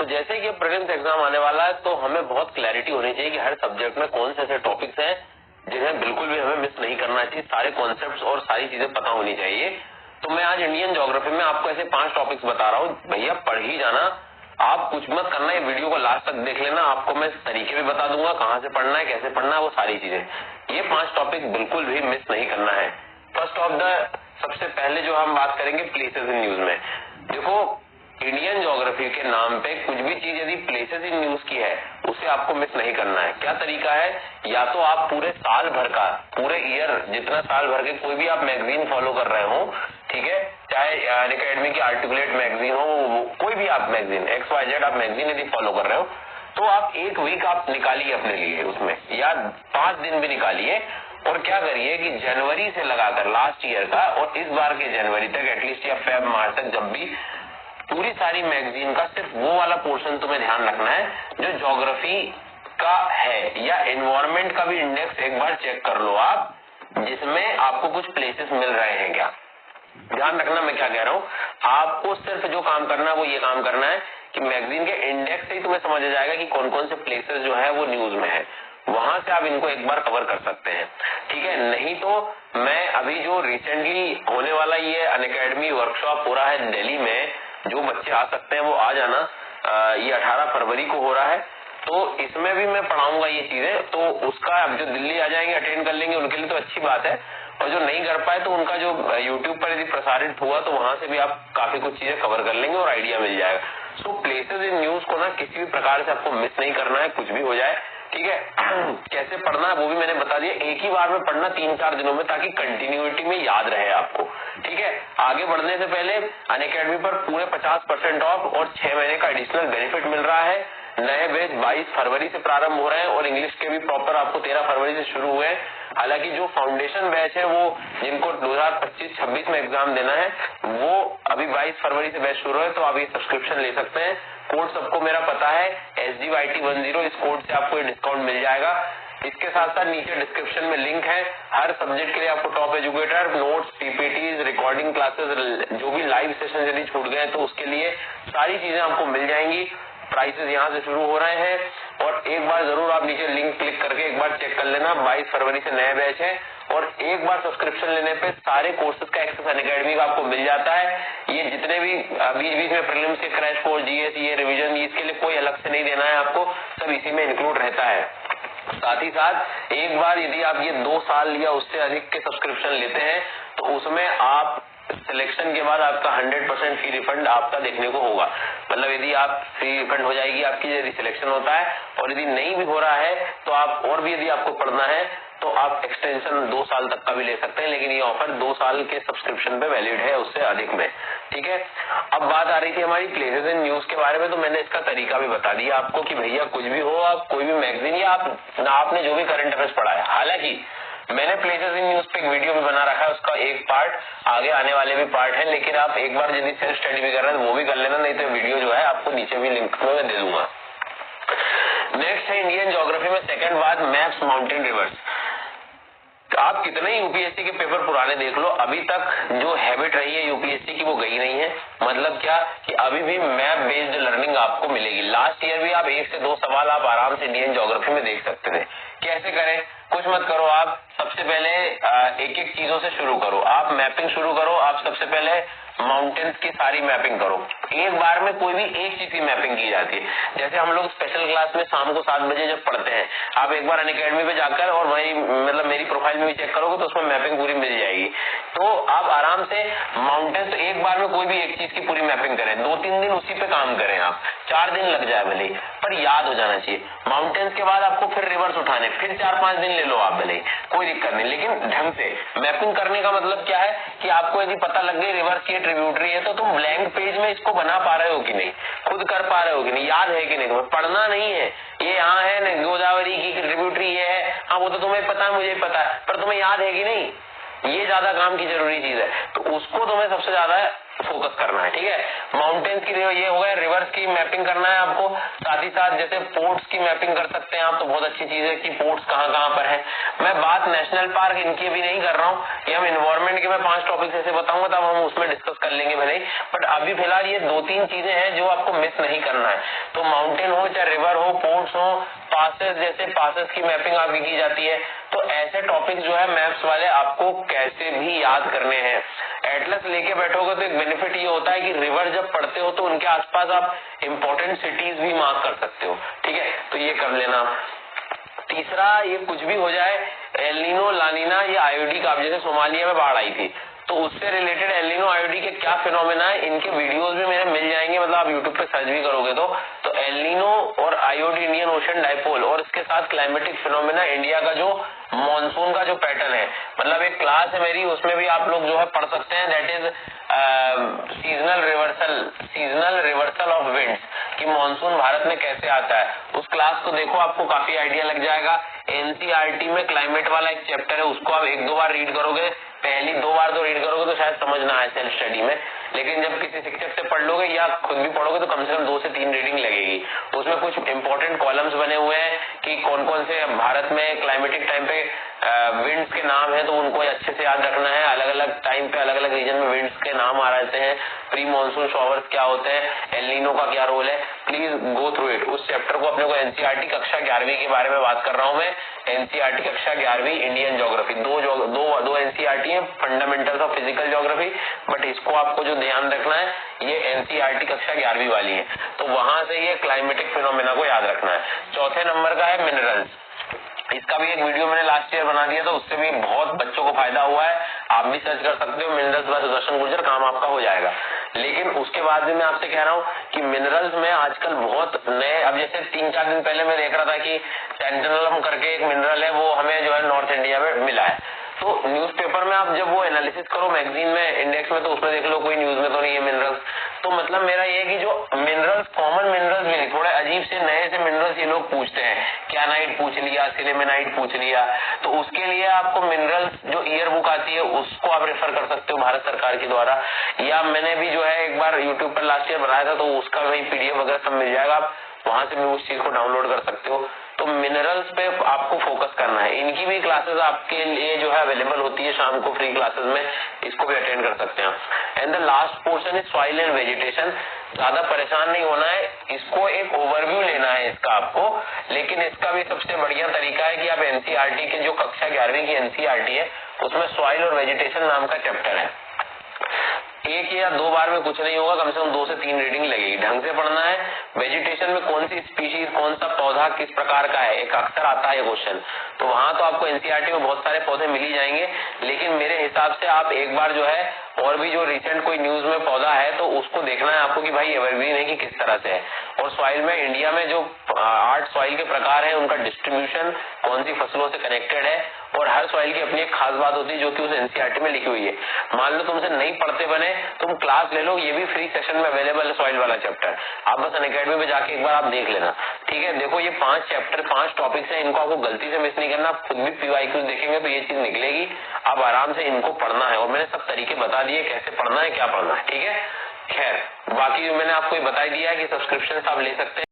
तो जैसे कि प्रीलिम्स एग्जाम आने वाला है तो हमें बहुत क्लैरिटी होनी चाहिए कि हर सब्जेक्ट में कौन से ऐसे टॉपिक्स हैं जिन्हें बिल्कुल भी हमें मिस नहीं करना चाहिए। सारे कॉन्सेप्ट्स और सारी चीजें पता होनी चाहिए। तो मैं आज इंडियन ज्योग्राफी में आपको ऐसे 5 टॉपिक्स बता रहा हूँ, भैया पढ़ ही जाना, आप कुछ मत करना, ये वीडियो को लास्ट तक देख लेना। आपको मैं तरीके भी बता दूंगा, कहाँ से पढ़ना है, कैसे पढ़ना है, वो सारी चीजें। ये 5 टॉपिक बिल्कुल भी मिस नहीं करना है। फर्स्ट ऑफ द सबसे पहले जो हम बात करेंगे प्लेसेस इन न्यूज में। देखो, इंडियन ज्योग्राफी के नाम पे कुछ भी चीज यदि प्लेसेस इन न्यूज की है उसे आपको मिस नहीं करना है। क्या तरीका है, या तो आप पूरे साल भर का, पूरे ईयर, जितना साल भर के कोई भी आप मैगजीन फॉलो कर रहे हो, ठीक है, चाहे अनअकैडमी की आर्टिकुलेट मैगजीन हो, कोई भी आप मैगजीन XYZ आप मैगजीन यदि फॉलो कर रहे हो तो आप एक वीक आप निकालिए अपने लिए उसमें, या 5 दिन भी निकालिए, और क्या करिए कि जनवरी से लगाकर लास्ट ईयर का और इस बार के जनवरी तक एटलीस्ट, या फेब मार्च तक, जब भी पूरी सारी मैगजीन का सिर्फ वो वाला पोर्शन तुम्हें ध्यान रखना है जो ज्योग्राफी का है, या एनवायरमेंट का भी इंडेक्स एक बार चेक कर लो आप, जिसमें आपको कुछ प्लेसेस मिल रहे हैं क्या। ध्यान रखना मैं क्या कह रहा हूँ, आपको सिर्फ जो काम करना है वो ये काम करना है कि मैगजीन के इंडेक्स से ही तुम्हें समझ आ जाएगा कि कौन कौन से प्लेसेस जो है वो न्यूज में है, वहां से आप इनको एक बार कवर कर सकते हैं, ठीक है। नहीं तो मैं अभी जो रिसेंटली होने वाला ये अनअकैडमी वर्कशॉप हो रहा है दिल्ली में, जो बच्चे आ सकते हैं वो आ जाना, ये 18 फरवरी को हो रहा है, तो इसमें भी मैं पढ़ाऊंगा ये चीजें। तो उसका जो दिल्ली आ जाएंगे अटेंड कर लेंगे उनके लिए तो अच्छी बात है, और जो नहीं कर पाए तो उनका जो यूट्यूब पर यदि प्रसारित हुआ तो वहां से भी आप काफी कुछ चीजें कवर कर लेंगे और आइडिया मिल जाएगा। सो प्लेसेस इन न्यूज को ना किसी भी प्रकार से आपको मिस नहीं करना है, कुछ भी हो जाए, ठीक है। कैसे पढ़ना है वो भी मैंने बता दिया, एक ही बार में पढ़ना 3-4 दिनों में, ताकि कंटिन्यूटी में याद रहे आपको, ठीक है। आगे बढ़ने से पहले अनअकैडमी पर पूरे 50% ऑफ और 6 महीने का एडिशनल बेनिफिट मिल रहा है। नए बैच 22 फरवरी से प्रारंभ हो रहे हैं और इंग्लिश के भी प्रॉपर आपको 13 फरवरी से शुरू हुए हैं। हालांकि जो फाउंडेशन बैच है वो जिनको 2025-26 में एग्जाम देना है वो अभी 22 फरवरी से बैच शुरू है, तो आप ये सब्सक्रिप्शन ले सकते हैं। कोड सबको मेरा पता है SGYT10, इस कोड से आपको ये डिस्काउंट मिल जाएगा। इसके साथ साथ नीचे डिस्क्रिप्शन में लिंक है, हर सब्जेक्ट के लिए आपको top educator, notes, PPTs, recording classes, जो भी लाइव सेशन यदि छूट गए तो उसके लिए सारी चीजें आपको मिल जाएंगी। प्राइसेस यहाँ से शुरू हो रहे हैं, और एक बार जरूर आप नीचे लिंक क्लिक करके एक बार चेक कर लेना। 22 फरवरी से नए बैच है, और एक बार सब्सक्रिप्शन लेने पे सारे कोर्सेज का एक्सेस अनअकैडमी का आपको मिल जाता है। ये जितने भी बीच में प्रीलिम्स के क्रैश कोर्स, GS, ये रिवीजन, इसके लिए कोई अलग से नहीं देना है आपको, सब इसी में इंक्लूड रहता है। साथ ही साथ एक बार यदि आप ये 2 साल या उससे अधिक के सब्सक्रिप्शन लेते हैं तो उसमें आप सिलेक्शन के बाद आपका 100% फी रिफंड आपका देखने को होगा। मतलब यदि आप फी रिफंड हो जाएगी आपकी यदि सिलेक्शन होता है, और यदि नहीं भी हो रहा है तो आप और भी यदि आपको पढ़ना है तो आप एक्सटेंशन 2 साल तक का भी ले सकते हैं, लेकिन ये ऑफर 2 साल के सब्सक्रिप्शन पे वैलिड है, उससे अधिक में, ठीक है। अब बात आ रही थी हमारी प्लेसेस इन न्यूज के बारे में, तो मैंने इसका तरीका भी बता दिया आपको कि भैया कुछ भी हो, आप कोई भी मैगजीन या आपने जो भी करंट अफेयर्स पढ़ा है, हालांकि मैंने प्लेसेस इन न्यूज पे एक वीडियो भी बना रखा है, उसका एक पार्ट, आगे आने वाले भी पार्ट है, लेकिन आप एक बार यदि सेल्फ स्टडी भी कर रहे हैं वो भी कर लेना, नहीं तो वीडियो जो है आपको नीचे भी लिंक में मैं दे दूंगा। नेक्स्ट है इंडियन ज्योग्राफी में सेकंड बात, मैप्स, माउंटेन, रिवर्स। आप कितने यूपीएससी के पेपर पुराने देख लो, अभी तक जो हैबिट रही है यूपीएससी की वो गई नहीं है। मतलब क्या कि अभी भी मैप बेस्ड लर्निंग आपको मिलेगी। लास्ट ईयर भी आप 1 से 2 सवाल आप आराम से इंडियन ज्योग्राफी में देख सकते थे। कैसे करें, कुछ मत करो, आप सबसे पहले एक एक चीजों से शुरू करो, आप मैपिंग शुरू करो। आप सबसे पहले माउंटेन्स की सारी मैपिंग करो, एक बार में कोई भी एक चीज की मैपिंग की जाती है। जैसे हम लोग स्पेशल क्लास में शाम को 7 बजे जब पढ़ते हैं, आप एक बार अनअकैडमी पे जाकर और वही मतलब मेरी प्रोफाइल में भी चेक करोगे तो उसमें मैपिंग पूरी मिल जाएगी। तो आप आराम से माउंटेन्स एक बार में कोई भी एक चीज की पूरी मैपिंग करें, 2-3 दिन उसी पे काम करें, आप 4 दिन लग जाए भले, पर याद हो जाना चाहिए। माउंटेन्स के बाद आपको फिर रिवर्स उठाने, फिर 4-5 दिन ले लो आप भले, कोई दिक्कत नहीं, लेकिन ढंग से मैपिंग करने का मतलब क्या है कि आपको यदि पता लग गई रिवर्स की ट्रिब्यूटरी है तो तुम ब्लैंक पेज में इसको बना पा रहे हो कि नहीं, खुद कर पा रहे हो कि नहीं, याद है कि नहीं, तुम्हें पढ़ना नहीं है। ये यहाँ है ना गोदावरी की ट्रिब्यूटरी ये है, हाँ वो तो तुम्हें पता है, मुझे पता है, पर तुम्हें याद है कि नहीं, ये ज्यादा काम की जरूरी चीज है। तो उसको तुम्हें सबसे ज्यादा फोकस करना है। ठीक है, माउंटेन्स की ये हो गया, रिवर्स की मैपिंग करना है आपको, साथ ही साथ जैसे पोर्ट्स की मैपिंग कर सकते हैं आप, तो बहुत अच्छी चीज है कि पोर्ट्स कहाँ कहाँ पर है। मैं बात नेशनल पार्क इनकी भी नहीं कर रहा हूँ, ये हम इन्वायरमेंट के मैं 5 टॉपिक्स ऐसे बताऊंगा, तब हम उसमें डिस्कस कर लेंगे भले ही, बट अभी फिलहाल ये 2-3 चीजें हैं जो आपको मिस नहीं करना है। तो माउंटेन हो चाहे रिवर हो, पोर्ट्स हो, पासेस, जैसे पासेस की मैपिंग आपकी की जाती है, तो ऐसे टॉपिक जो है मैप्स वाले आपको कैसे भी याद करने हैं। एटलस लेके बैठोगे तो एक बेनिफिट ये होता है कि रिवर जब पढ़ते हो तो उनके आसपास आप इंपॉर्टेंट सिटीज भी मार्क कर सकते हो। ठीक है, तो ये कर लेना। तीसरा, ये कुछ भी हो जाए, एल नीनो, लानीना, ये आईओडी का, जैसे सोमालिया में बाढ़ आई थी, तो उससे रिलेटेड एल नीनो आईओडी के क्या फिनोमेना है, इनके वीडियोस भी मेरे मिल जाएंगे, मतलब आप यूट्यूब पे सर्च भी करोगे तो एल नीनो और आईओडी, इंडियन ओशन डाइपोल, और इसके साथ क्लाइमेटिक फिनोमेना, इंडिया का जो मॉनसून का जो पैटर्न है, मतलब एक क्लास है मेरी, उसमें भी आप लोग जो है पढ़ सकते हैं, that is seasonal reversal of winds, कि मॉनसून भारत में कैसे आता है। उस क्लास को देखो, आपको काफी आइडिया लग जाएगा। एनसीईआरटी में क्लाइमेट वाला एक चैप्टर है, उसको आप 1-2 बार रीड करोगे, पहली 2 बार तो रीड करोगे तो शायद समझ ना आए सेल्फ स्टडी में, लेकिन जब किसी शिक्षक से पढ़ लोगे या खुद भी पढ़ोगे तो कम से कम 2 से 3 रीडिंग लगेगी। उसमें कुछ इंपॉर्टेंट कॉलम्स बने हुए हैं कि कौन कौन से भारत में क्लाइमेटिक टाइम पे विंड्स के नाम है, तो उनको अच्छे से याद रखना है। अलग अलग टाइम पे अलग अलग रीजन में विंड्स के नाम आ रहते हैं, प्री मानसून शॉवर्स क्या होते हैं, एल नीनो का क्या रोल है, प्लीज गो थ्रू इट। उस चैप्टर को अपने को एनसीईआरटी कक्षा 11वीं के बारे में बात कर रहा हूँ मैं, एनसीईआरटी कक्षा 11वीं इंडियन ज्योग्राफी, दो एनसीईआरटी है, fundamentals of physical geography, but इसको आपको जो ध्यान रखना है ये एनसीईआरटी कक्षा 11वीं वाली है, तो वहां से ये क्लाइमेटिक फिनोमेना को याद रखना है। चौथे नंबर का है मिनरल्स, इसका भी एक वीडियो मैंने लास्ट ईयर बना दिया, तो उससे भी बहुत बच्चों को फायदा हुआ है, आप भी सर्च कर सकते हो मिनरल्स बाय सुदर्शन गुर्जर, काम आपका हो जाएगा। लेकिन उसके बाद भी मैं आपसे कह रहा हूँ कि मिनरल्स में आजकल बहुत नए, अब जैसे 3-4 दिन पहले मैं देख रहा था कि सेंटिनलम करके एक मिनरल है, वो हमें जो है नॉर्थ इंडिया में मिला है, तो न्यूज़पेपर में आप जब वो एनालिसिस करो मैगजीन में, इंडेक्स में, तो उसमें देख लो कोई न्यूज में तो नहीं है मिनरल्स। तो मतलब मेरा ये है कि जो मिनरल्स, कॉमन मिनरल्स भी नहीं, थोड़े अजीब से नए से मिनरल्स ये लोग पूछते हैं, क्यानाइट पूछ लिया, सिलेमेनाइट पूछ लिया, तो उसके लिए आपको मिनरल्स जो ईयर बुक आती है उसको आप रेफर कर सकते हो भारत सरकार के द्वारा, या मैंने भी जो है एक बार यूट्यूब पर लास्ट ईयर बनाया था, तो उसका वही पीडीएफ वगैरह सब मिल जाएगा, आप वहां से भी उस चीज को डाउनलोड कर सकते हो। तो मिनरल्स पे आपको फोकस करना है, इनकी भी क्लासेस आपके लिए जो है अवेलेबल होती है शाम को फ्री क्लासेस में, इसको भी अटेंड कर सकते हैं। And the last portion is soil and vegetation, ज्यादा परेशान नहीं होना है, इसको एक ओवरव्यू लेना है इसका आपको, लेकिन इसका भी सबसे बढ़िया तरीका है कि आप एनसीईआरटी के जो कक्षा 11वीं की एनसीईआरटी है उसमें सॉइल और वेजिटेशन नाम का चैप्टर है, 1 या 2 बार में कुछ नहीं होगा, कम से कम 2 से 3 रीडिंग लगेगी, ढंग से पढ़ना है। वेजिटेशन में कौन सी स्पीशीज, कौन सा पौधा किस प्रकार का है, एक अक्सर आता है क्वेश्चन, तो वहां तो आपको एनसीईआरटी में बहुत सारे पौधे मिल ही जाएंगे, लेकिन मेरे हिसाब से आप एक बार जो है और भी जो रिसेंट कोई न्यूज में पौधा है तो उसको देखना है आपको कि भाई एवरग्रीन है कि किस तरह से है। और सॉइल में इंडिया में जो 8 सॉइल के प्रकार है उनका डिस्ट्रीब्यूशन कौन सी फसलों से कनेक्टेड है, और हर सॉइल की अपनी एक खास बात होती है जो कि उस एनसीईआरटी में लिखी हुई है। मान लो तुमसे नहीं पढ़ते बने, तुम क्लास ले लो, ये भी फ्री सेशन में अवेलेबल है सॉइल वाला चैप्टर, आप बस अनअकैडमी में जाके एक बार आप देख लेना। ठीक है, देखो ये 5 चैप्टर 5 टॉपिक्स हैं, इनको आपको गलती से मिस नहीं करना, आप खुद भी पीवाईक्यूज देखेंगे तो ये चीज निकलेगी, आप आराम से इनको पढ़ना है, और मैंने सब तरीके बता दिए कैसे पढ़ना है क्या पढ़ना है। ठीक है, खैर बाकी मैंने आपको ये बता दिया है कि सब्सक्रिप्शन आप ले सकते हैं।